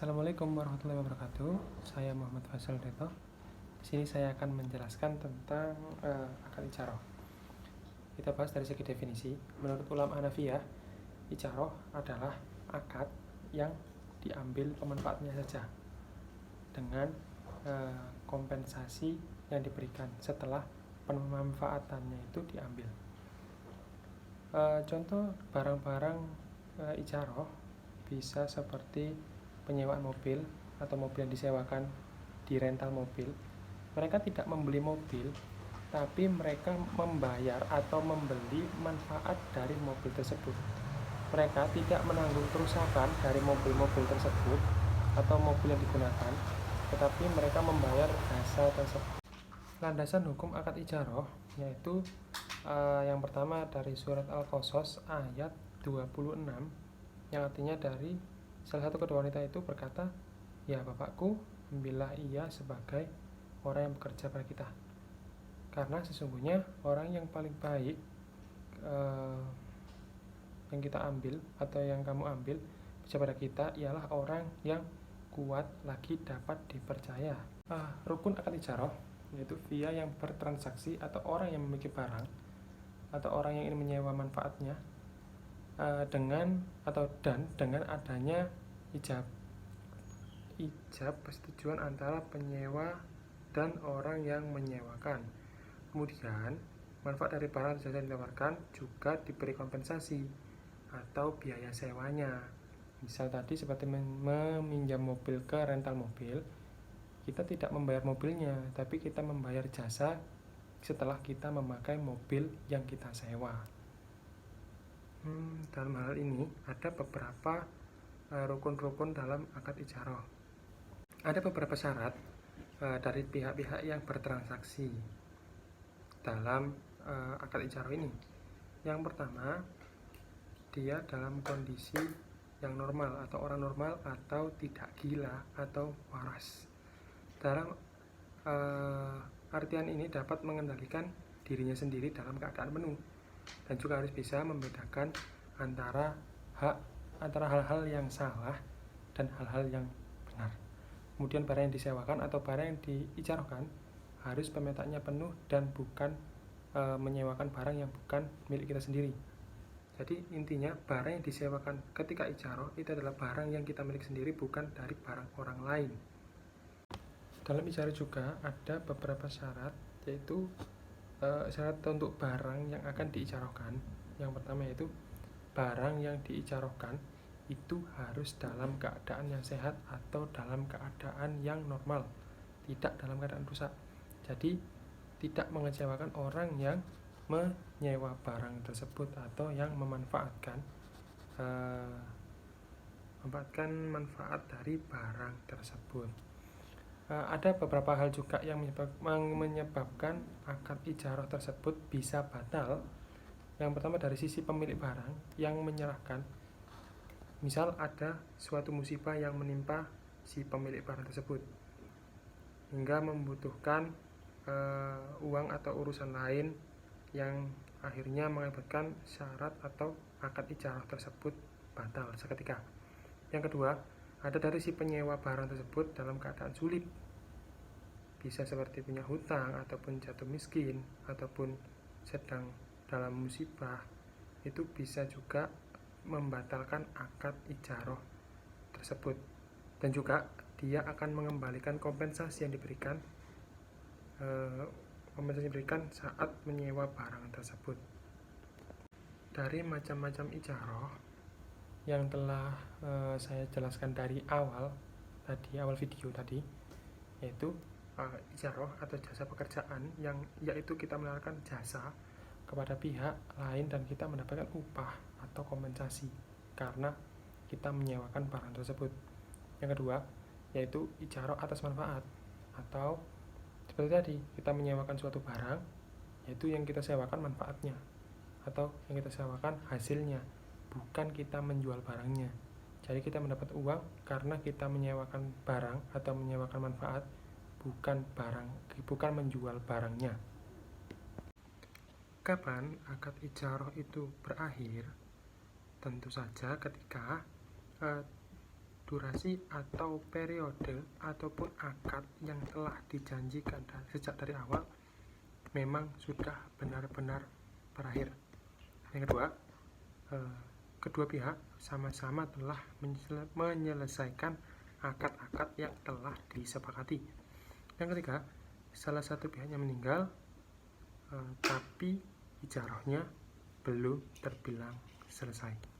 Assalamualaikum warahmatullahi wabarakatuh. Saya Muhammad Faisal Reto. Di sini saya akan menjelaskan tentang akad icaroh. Kita bahas dari segi definisi. Menurut ulama Hanafiyah, icaroh adalah akad yang diambil pemanfaatnya saja dengan kompensasi yang diberikan setelah pemanfaatannya itu diambil. Contoh barang-barang icaroh bisa seperti penyewaan mobil atau mobil yang disewakan di rental mobil. Mereka tidak membeli mobil, tapi mereka membayar atau membeli manfaat dari mobil tersebut. Mereka tidak menanggung kerusakan dari mobil-mobil tersebut atau mobil yang digunakan, tetapi mereka membayar jasa tersebut. Landasan hukum akad icaroh yaitu yang pertama dari surat Al-Qasas ayat 26, yang artinya dari salah satu kedua wanita itu berkata, "Ya bapakku, ambillah ia sebagai orang yang bekerja pada kita. Karena sesungguhnya orang yang paling baik yang kita ambil atau yang kamu ambil bekerja pada kita ialah orang yang kuat lagi dapat dipercaya." Rukun akad icaroh yaitu via yang bertransaksi atau orang yang memiliki barang atau orang yang ingin menyewa manfaatnya dengan adanya ijab persetujuan antara penyewa dan orang yang menyewakan. Kemudian manfaat dari barang atau jasa yang ditawarkan juga diberi kompensasi atau biaya sewanya. Misal tadi seperti meminjam mobil ke rental mobil, kita tidak membayar mobilnya, tapi kita membayar jasa setelah kita memakai mobil yang kita sewa. Dalam hal ini ada beberapa rukun-rukun dalam akad icaroh. Ada beberapa syarat dari pihak-pihak yang bertransaksi dalam akad icaroh ini. Yang pertama, dia dalam kondisi yang normal atau orang normal atau tidak gila atau waras. Dalam artian ini dapat mengendalikan dirinya sendiri dalam keadaan penuh dan juga harus bisa membedakan antara hal-hal yang salah dan hal-hal yang benar. Kemudian barang yang disewakan atau barang yang diicarohkan harus pemetaannya penuh dan bukan menyewakan barang yang bukan milik kita sendiri. Jadi intinya barang yang disewakan ketika icaroh itu adalah barang yang kita milik sendiri, bukan dari barang orang lain. Dalam icaroh juga ada beberapa syarat, yaitu syarat untuk barang yang akan diicarohkan. Yang pertama yaitu barang yang diicarohkan itu harus dalam keadaan yang sehat atau dalam keadaan yang normal, tidak dalam keadaan rusak. Jadi tidak mengecewakan orang yang menyewa barang tersebut atau yang memanfaatkan manfaat dari barang tersebut. Ada beberapa hal juga yang menyebabkan akad icaroh tersebut bisa batal. Yang pertama dari sisi pemilik barang yang menyerahkan. Misal ada suatu musibah yang menimpa si pemilik barang tersebut hingga membutuhkan uang atau urusan lain yang akhirnya mengakibatkan syarat atau akad icaroh tersebut batal seketika. Yang kedua, ada dari si penyewa barang tersebut dalam keadaan sulit, bisa seperti punya hutang ataupun jatuh miskin ataupun sedang dalam musibah, itu bisa juga membatalkan akad icaroh tersebut. Dan juga dia akan mengembalikan kompensasi yang diberikan saat menyewa barang tersebut. Dari macam-macam icaroh yang telah saya jelaskan dari awal video tadi, yaitu icaroh atau jasa pekerjaan, yang yaitu kita menawarkan jasa kepada pihak lain dan kita mendapatkan upah atau kompensasi karena kita menyewakan barang tersebut. Yang kedua yaitu icaroh atas manfaat, atau seperti tadi kita menyewakan suatu barang, yaitu yang kita sewakan manfaatnya atau yang kita sewakan hasilnya, bukan kita menjual barangnya. Jadi kita mendapat uang karena kita menyewakan barang atau menyewakan manfaat, bukan menjual barangnya. Kapan akad icaroh itu berakhir? Tentu saja ketika durasi atau periode ataupun akad yang telah dijanjikan sejak dari awal memang sudah benar-benar berakhir. Yang kedua, kedua pihak sama-sama telah menyelesaikan akad-akad yang telah disepakati. Yang ketiga, salah satu pihaknya meninggal tapi ijarahnya belum terbilang selesai.